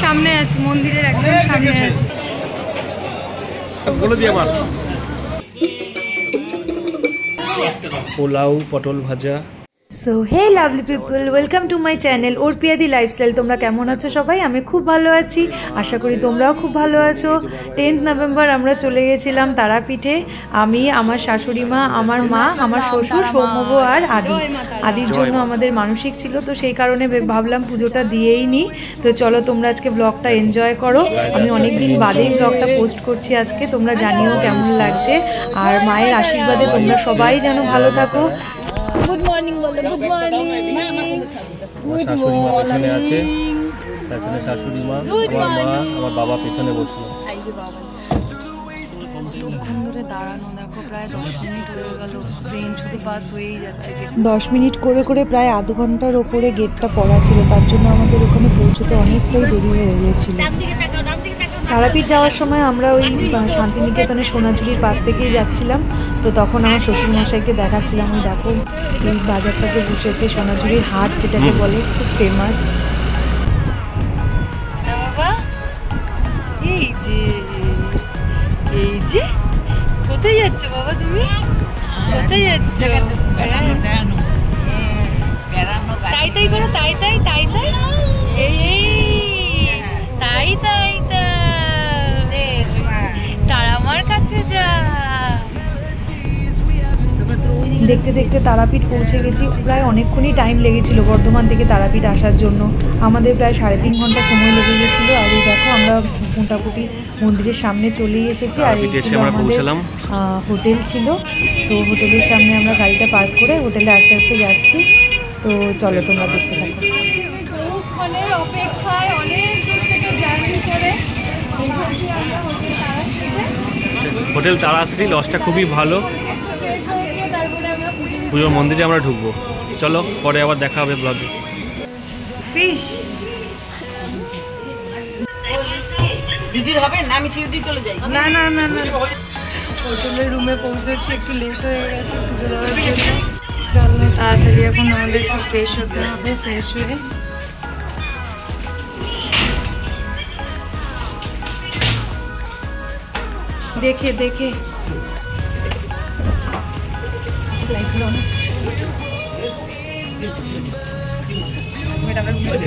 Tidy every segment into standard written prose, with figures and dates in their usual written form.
সামনে আছি, মন্দিরের একদম সামনে আছি। পোলাও, পটল ভাজা। So hey lovely people, welcome to my channel Orpiyadi lifestyle. তোমরা কেমন আছো সবাই? আমি খুব ভালো আছি, আশা করি তোমরাও খুব ভালো আছো। 10th নভেম্বর আমরা চলে গেছিলাম তারাপীঠে। আমি, আমার শাশুড়ি মা, আমার মা, আমার শ্বশুর সৌম্যবু আর আদির জন্য আমাদের মানসিক ছিল, তো সেই কারণে ভাবলাম পুজোটা দিয়েই নিই। তো চলো তোমরা আজকে ব্লগটা এনজয় করো। আমি অনেকদিন বাদেই ব্লগটা পোস্ট করছি আজকে, তোমরা জানিও কেমন লাগছে। আর মায়ের আশীর্বাদে তোমরা সবাই যেন ভালো থাকো। গুড মর্নিং বলো, গুড মর্নিং। শাশুড়ি মা পেছনে আছে, পেছনে শাশুড়ি মা, আমার মা, আমার বাবা পেছনে বসলো। কতক্ষণ ধরে দাঁড়ানো, দেখো প্রায় 10 মিনিট হয়ে গেল, ট্রেন শুধু পাস হয়েই যাচ্ছে। 10 মিনিট করে করে প্রায় আধ ঘন্টার ওপরে গেটটা পড়া ছিল, তার জন্য আমাদের ওখানে পৌঁছতে অনেকটাই দেরি হয়ে গিয়েছিল। তারাপীঠ যাওয়ার সময় আমরা ওই শান্তিনিকেতনের সোনাঝুরির পাশ থেকেই যাচ্ছিলাম। তো তখন আমার শ্বশুরমশাইকে দেখাচ্ছিলাম, ওই দেখো এই বাজারটা যে বসেছে, সোনাঝুরির হাট যেটাকে বলে, খুব ফেমাস। বাবা এই যে কোথায় যাচ্ছ বাবা? তুমি কোথায় যাচ্ছ? তাই তাই করো, তাই তাই তাই তাই, তাই তাই তারামার কাছে যা। দেখতে দেখতে তারাপীঠ পৌঁছে গেছি। প্রায় অনেকক্ষণই টাইম লেগেছিল বর্ধমান থেকে তারাপীঠ আসার জন্য। আমাদের প্রায় 3.5 ঘন্টা সময় লেগে গেছিলো। আর এই দেখো আমরা মোটামুটি মন্দিরের সামনে চলেই এসেছি। আর এই ছিল আমাদের হোটেল ছিল। তো হোটেলের সামনে আমরা গাড়িটা পার্ক করে হোটেলে আস্তে আস্তে যাচ্ছি। তো চলো তোমরা দেখতে থাকো। অপেক্ষায় অনেক দূর থেকে জার্নি করে হোটেল তারাশ্রী। লজটা খুবই ভালো। পুজোর মন্দিরে আমরা ঢুকবো, চলো পরে আবার দেখা হবে ব্লগে। ফিশ দিদির হবে না, আমি ছিঁড়ে দিয়ে চলে যাই। না না না না, হোটেলের রুমে পৌঁছেছি, একটু লেট হয়ে গেছে পুজো দেওয়ার জন্য। চলো তাড়াতাড়ি এখন আমাদের একটু ফ্রেশ হতে হবে। ফ্রেশ হয়ে দেখে দেখে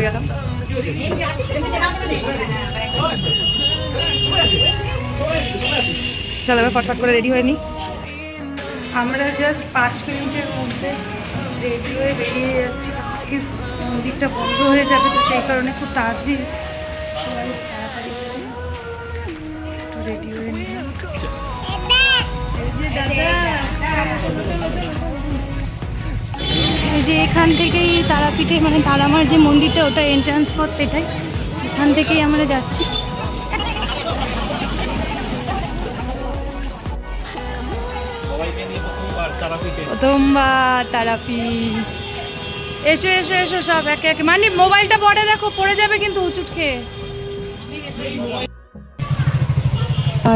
গেলাম। চলো এবার ফটফট করে রেডি হয়নি। আমরা জাস্ট 5 মিনিটের মধ্যে রেডি হয়ে বেরিয়ে যাচ্ছি। মন্দিরটা বন্ধ হয়ে যাবে, তো সেই কারণে খুব তাড়াতাড়ি একটু রেডি হয়ে নিলাম। এই যে এখান থেকেই তারাপীঠে, মানে তারামার যে মন্দিরটা, ওটা এন্ট্রান্স পথ, এটাই এখান থেকেই আমরা যাচ্ছি। প্রথমবার তারাপীঠ। এসো এসো এসো সব একে একে। মানে মোবাইলটা পরে দেখো, পড়ে যাবে কিন্তু উঁচুট খেয়ে।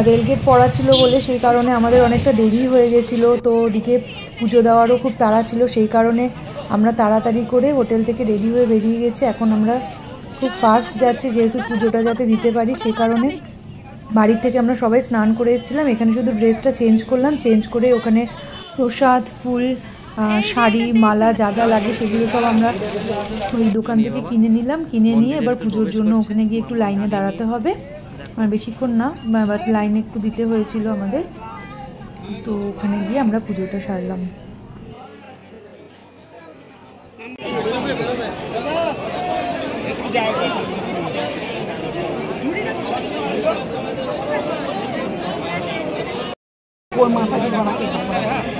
রেলগেট পড়া ছিল বলে সেই কারণে আমাদের অনেকটা দেরি হয়ে গেছিলো। তো ওদিকে পুজো দেওয়ারও খুব তাড়া ছিল, সেই কারণে আমরা তাড়াতাড়ি করে হোটেল থেকে রেডি হয়ে বেরিয়ে গেছি। এখন আমরা খুব ফাস্ট যাচ্ছি, যেহেতু পুজোটা যাতে দিতে পারি সেই কারণে। বাড়ির থেকে আমরা সবাই স্নান করে এসেছিলাম, এখানে শুধু ড্রেসটা চেঞ্জ করলাম। চেঞ্জ করে ওখানে প্রসাদ, ফুল, শাড়ি, মালা যা যা লাগে সেগুলো সব আমরা ওই দোকান থেকে কিনে নিলাম। কিনে নিয়ে এবার পুজোর জন্য ওখানে গিয়ে একটু লাইনে দাঁড়াতে হবে। আর বেশিক্ষণ না, বাট লাইনে একটু দিতে হয়েছিল আমাদের। তো ওখানে গিয়ে আমরা পুজোটা সারলাম।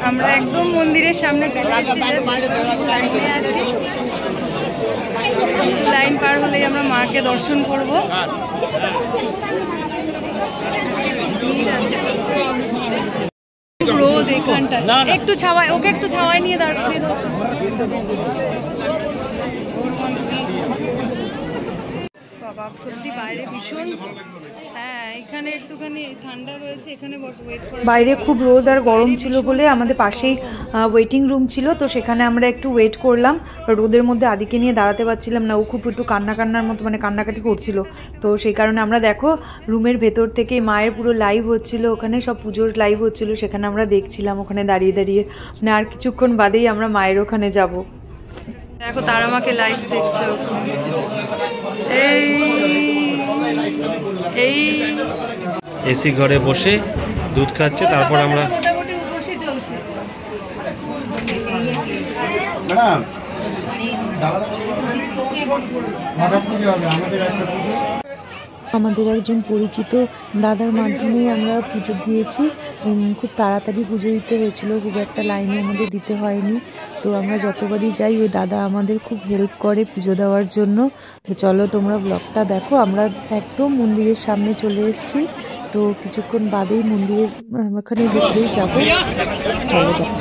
আমরা একদম মন্দিরের সামনে চলে এসেছি, লাইনে আছি। লাইন পার হলেই আমরা মাকে দর্শন করব। রোজ এখানটা একটু ছাওয়ায়, ওকে একটু ছাওয়ায় নিয়ে দাঁড় করিয়ে দাও। বাবা সত্যি বাইরে ভীষণ হ্যাঁ এখানে একটুখানি ঠান্ডা রয়েছে, এখানে বসে ওয়েট করে। বাইরে খুব রোদ আর গরম ছিল বলে আমাদের পাশেই ওয়েটিং রুম ছিল, তো সেখানে আমরা একটু ওয়েট করলাম। রোদের মধ্যে আদিকে নিয়ে দাঁড়াতে পারছিলাম না, ও খুব একটু কান্নার মতো মানে কান্নাকাটি করছিল। তো সেই কারণে আমরা দেখো রুমের ভেতর থেকে মায়ের পুরো লাইভ হচ্ছিল, ওখানে সব পুজোর লাইভ হচ্ছিল, সেখানে আমরা দেখছিলাম ওখানে দাঁড়িয়ে দাঁড়িয়ে। মানে আর কিছুক্ষণ বাদেই আমরা মায়ের ওখানে যাব। দেখো তারা আমাকে লাইভ দেখছে। এই এই এসি ঘরে বসে দুধ খাচ্ছে, তারপর আমরা মোটামুটি উপসে চলছে। আমাদের একজন পরিচিত দাদার মাধ্যমে আমরা পুজো দিয়েছি। খুব তাড়াতাড়ি পুজো দিতে হয়েছিল, খুব একটা লাইনে আমাদের দিতে হয়নি। তো আমরা যতবারই যাই ওই দাদা আমাদের খুব হেল্প করে পুজো দেওয়ার জন্য। তো চলো তোমরা ব্লগটা দেখো। আমরা একদম মন্দিরের সামনে চলে এসেছি, তো কিছুক্ষণ বাদেই মন্দিরের ওখানে ভিতরেই যাবো। চলো দেখো।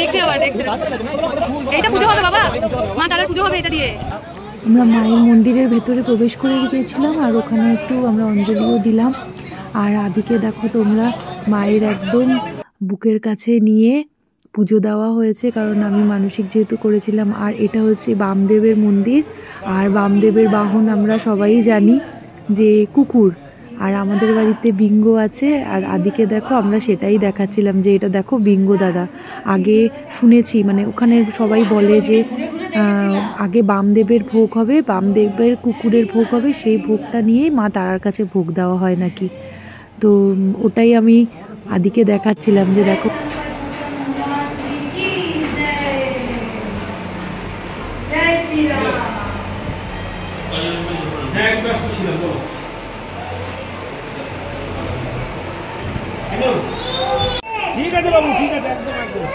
দেখছি আবার দেখছি। এইটা পুজো হবে বাবা, মা তারার পুজো হবে এটা দিয়ে। আমরা মায়ের মন্দিরের ভেতরে প্রবেশ করে গিয়েছিলাম, আর ওখানে একটু আমরা অঞ্জলিও দিলাম। আর আদিকে দেখো তোমরা মায়ের একদম বুকের কাছে নিয়ে পুজো দেওয়া হয়েছে, কারণ আমি মানসিক যেহেতু করেছিলাম। আর এটা হচ্ছে বামদেবের মন্দির, আর বামদেবের বাহন আমরা সবাই জানি যে কুকুর। আর আমাদের বাড়িতে বিঙ্গো আছে, আর আদিকে দেখো আমরা সেটাই দেখাচ্ছিলাম যে এটা দেখো বিঙ্গো দাদা। আগে শুনেছি মানে ওখানে সবাই বলে যে আগে বামদেবের ভোগ হবে, বামদেবের কুকুরের ভোগ হবে, সেই ভোগটা নিয়েই মা তারার কাছে ভোগ দেওয়া হয় নাকি। তো ওটাই আমি আদিকে দেখাচ্ছিলাম যে দেখো। ঠিক আছে বাবু, ঠিক আছে, একদম একদম।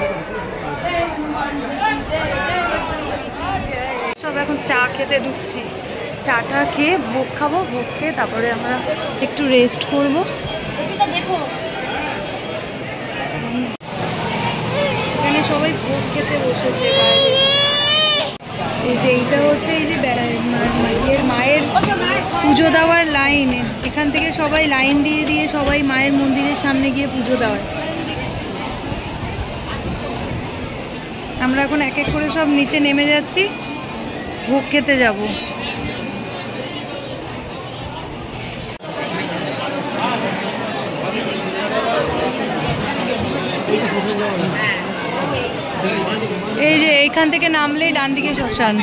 সব এখন চা খেতে ঢুকছি, চাটা খেয়ে ভোগ খাবো, ভোগ খেয়ে তারপরে আমরা একটু রেস্ট করবো। এখানে সবাই ভোগ খেতে বসেছে বাইরে। এই যে এইটা হচ্ছে এই যে মায়ের পুজো দেওয়ার লাইন, এখান থেকে সবাই লাইন দিয়ে দিয়ে সবাই মায়ের মন্দিরের সামনে গিয়ে পুজো দেওয়ার। আমরা এখন এক এক করে সব নিচে নেমে যাচ্ছি, ভোগ খেতে যাব। এই যে এইখান থেকে নামলেই ডান দিকে শ্মশান।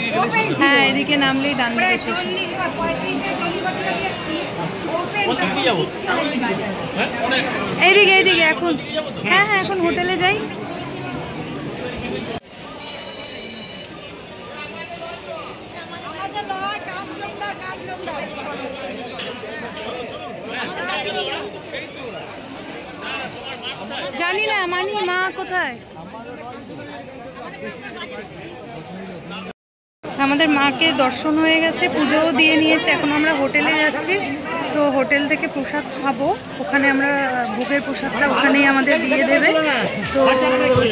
হ্যাঁ এদিকে নামলেই ডান দিকে শ্মশান। এইদিকে এইদিকে এখন, হ্যাঁ হ্যাঁ এখন হোটেলে যাই। জানি না মানি মা কোথায়। আমাদের মাকে দর্শন হয়ে গেছে, পুজোও দিয়ে নিয়েছে, এখন আমরা হোটেলে যাচ্ছি। তো হোটেল থেকে প্রসাদ খাবো, ওখানে আমরা ভোগের প্রসাদটা ওখানেই আমাদের দিয়ে দেবে। তো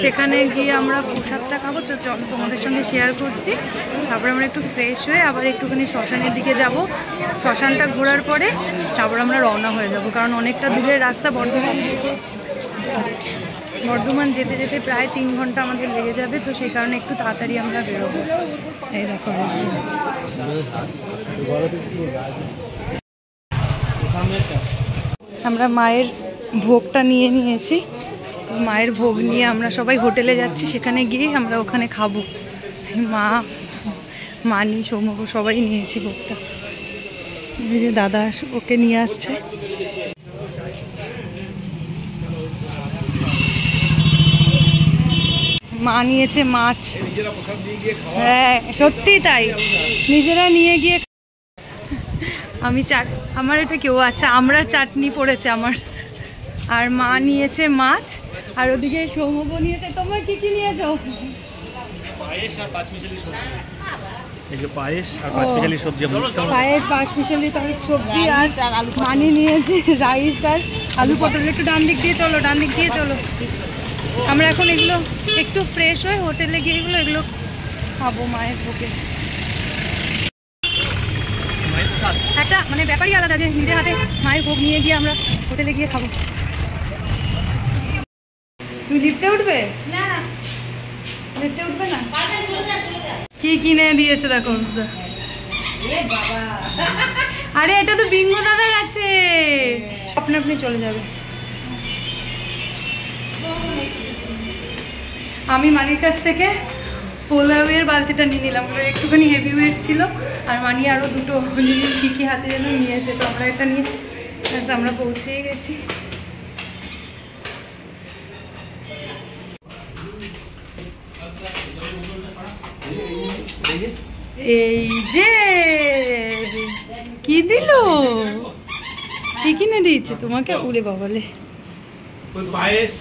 সেখানে গিয়ে আমরা প্রসাদটা খাবো, তো তোমাদের সঙ্গে শেয়ার করছি। তারপরে আমরা একটু ফ্রেশ হয়ে আবার একটুখানি শ্মশানের দিকে যাব। শ্মশানটা ঘোরার পরে তারপর আমরা রওনা হয়ে যাব, কারণ অনেকটা দূরের রাস্তা। বর্ধমান যেতে যেতে প্রায় 3 ঘন্টা আমাদের লেগে যাবে, তো সেই কারণে একটু তাড়াতাড়ি আমরা বেরোবো। এই দেখো আমরা মায়ের ভোগটা নিয়ে নিয়েছি, তো মায়ের ভোগ নিয়ে আমরা সবাই হোটেলে যাচ্ছি, সেখানে গিয়ে আমরা ওখানে খাবো। মানি সৌম্য সবাই নিয়েছি ভোগটা। এই যে দাদা ওকে নিয়ে আসছে। মা নিয়েছে মাছ, হ্যাঁ সত্যি তাই, নিজেরা নিয়ে গিয়ে। আমি আমার এটা কেউ আছে, আমরা চাটনি পড়েছে আমার, আর মা নিয়েছে মাছ, আর ওদিকে সৌম্য নিয়েছে। তোমরা কি কি নিয়েছো? এই যে পায়েস আর 5 স্পেশালি সবজি পায়েস 5 স্পেশালি সবজি আর মানি নিয়েছে রাইস আর আলু পটল। একটু ডান দিক দিয়ে চলো, ডান দিক দিয়ে চলো। আমরা এখন এগুলো একটু ফ্রেশ হয়ে হোটেলে গিয়ে এগুলো খাবো মায়ের ভোগে। একটা মানে ব্যাপারই আলাদা যে নিজের হাতে মায়ের ভোগ নিয়ে গিয়ে আমরা হোটেলে গিয়ে খাবো। তুমি লিফটে উঠবে? না লিফটে উঠবে না। কি কিনে দিয়েছে দেখো। আরে এটা তো বিঙ্গো দাদার আছে, আপনি আপনি চলে যাবে। আমি মানির কাছ থেকে পোলাওয়ের বালতিটা নিয়ে নিলাম, একটুখানি হেভি ওয়েট ছিল। আর মানি আরও দুটো জিনিস কী হাতে যেন নিয়েছে, তো আমরা এটা নিয়ে আমরা পৌঁছেই গেছি। এই যে কি দিল, কি কিনে দিয়েছে তোমাকে? উলে বাবালে পায়েস,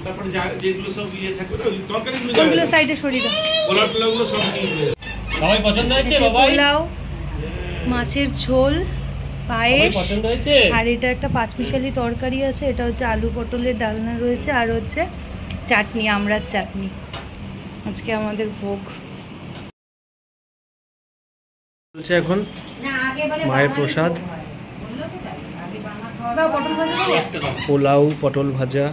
তারপরে যেগুলো সব ইয়ে থাকে ওই তরকারিগুলো ওগুলো সাইডে সরিয়ে দাও। পোলাওগুলো সব সবাই পছন্দ হয়েছে বাবাই? পোলাও, মাছের ঝোল, পায়েস পছন্দ হয়েছে। আর এটা একটা 5 মিশালি তরকারি আছে, এটা হচ্ছে আলু পটলের ডালনা রয়েছে, আর হচ্ছে চাটনি, আমড়ার চাটনি। আজকে আমাদের ভোগ চলছে এখন মায়ের প্রসাদ, পোলাও, পটল ভাজা,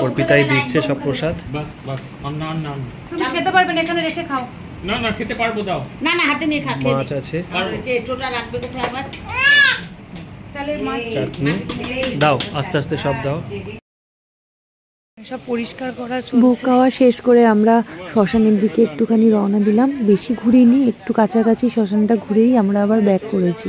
অর্পিতাই দিচ্ছে সব প্রসাদ। বাস বাস না না তুমি খেতে পারবে না, এখানে রেখে খাও। না না খেতে পারবো, দাও। না না হাতে নিয়ে খা। মাছ আছে, টোটা রাখবে কোথায় আবার? তাহলে মাছ চাটনি দাও, আস্তে আস্তে সব দাও। সব পরিষ্কার করা ভোগ খাওয়া শেষ করে আমরা শ্মশানের দিকে একটুখানি রওনা দিলাম। বেশি ঘুরিনি, একটু কাছাকাছি শ্মশানটা ঘুরেই আমরা আবার ব্যাক করেছি।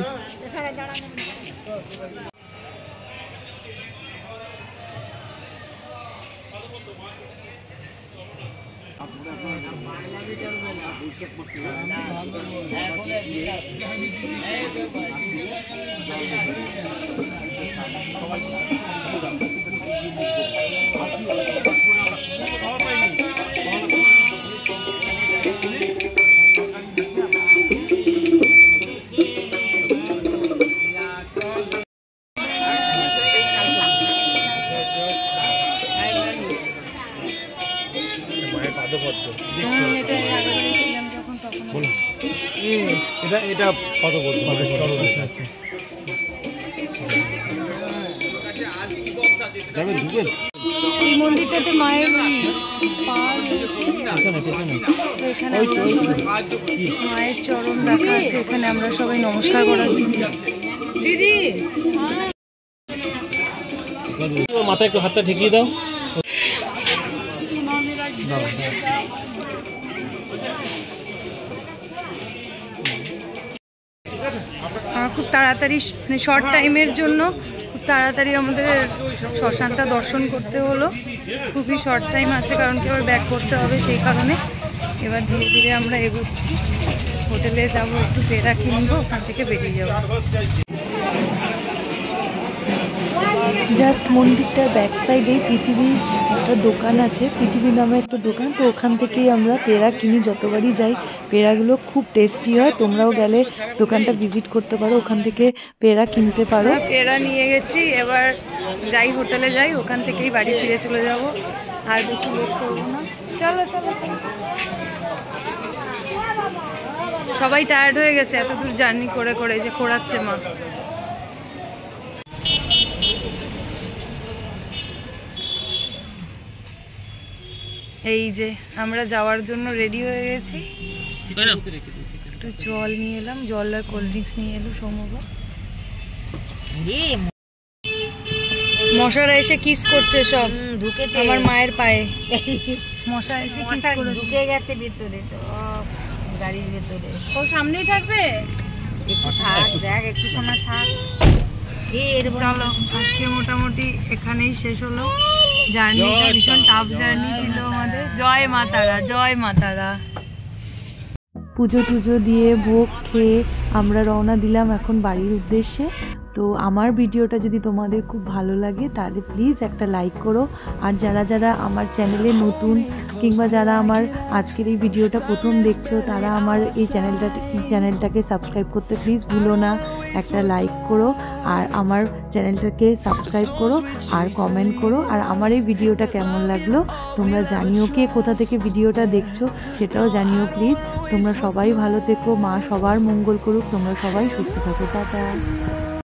এটা কত বলতে হবে? এই মন্দিরটাতে মায়ের পা রয়েছে, এখানে মায়ের চরণ রাখা আছে, এখানে আমরা সবাই নমস্কার করার জন্য। দিদি মাথায় একটু হাতটা ঠেকিয়ে দাও। খুব তাড়াতাড়ি মানে শর্ট টাইমের জন্য খুব তাড়াতাড়ি আমাদের শ্মশানটা দর্শন করতে হলো। খুবই শর্ট টাইম আছে, কারণ কি আবার ব্যাক করতে হবে, সেই কারণে এবার ধীরে ধীরে আমরা এগোচ্ছি। হোটেলে যাব, একটু পেড়া কিনবো, ওখান থেকে বেরিয়ে যাবো। জাস্ট মন্দিরটার ব্যাক সাইডেই পৃথিবী একটা দোকান আছে, পৃথিবী নামে একটা দোকান, তো ওখান থেকেই আমরা পেড়া কিনি। যতবারই যাই পেড়াগুলো খুব টেস্টি হয়, তোমরাও গেলে দোকানটা ভিজিট করতে পারো, ওখান থেকে পেড়া কিনতে পারো। পেড়া নিয়ে গেছি, এবার যাই হোটেলে যাই, ওখান থেকেই বাড়ি ফিরে চলে যাব, আর বেশি লেট করবো না। চলো চলো, সবাই টায়ার্ড হয়ে গেছে এত দূর জার্নি করে করে, যে খোঁড়াচ্ছে মা। এই যে আমরা যাওয়ার জন্য রেডি হয়ে গেছি। একটু জল নিয়ে এলাম, জল আর কোল্ড ড্রিঙ্কস নিয়ে এলো সৌম্য। মশারা এসে কিস করছে সব, ঢুকেছে আমার মায়ের পায়ে। মশা এসে কিস করে ঢুকে গেছে ভিতরে, সব গাড়ির ভিতরে। ও সামনেই থাকবে, একটু থাক, দেখ একটু সময় থাক। চলো, আজকে মোটামুটি এখানেই শেষ হলো জার্নিটা। ভীষণ টাফ জার্নি ছিল আমাদের। জয় মা তারা, জয় মা তারা। পুজো টুজো দিয়ে ভোগ খেয়ে আমরা রওনা দিলাম এখন বাড়ির উদ্দেশ্যে। তো আমার ভিডিওটা যদি তোমাদের খুব ভালো লাগে তাহলে প্লিজ একটা লাইক করো। আর যারা যারা আমার চ্যানেলে নতুন কিংবা যারা আমার আজকের এই ভিডিওটা প্রথম দেখছো তারা আমার এই চ্যানেলটাকে সাবস্ক্রাইব করতে প্লিজ ভুলো না, একটা লাইক করো আর আমার চ্যানেলটাকে সাবস্ক্রাইব করো আর কমেন্ট করো। আর আমার এই ভিডিওটা কেমন লাগলো তোমরা জানিও, কে কোথা থেকে ভিডিওটা দেখছো সেটাও জানিও প্লিজ। তোমরা সবাই ভালো থেকো, মা সবার মঙ্গল করুক, তোমরা সবাই সুস্থ থাকো, টাটা।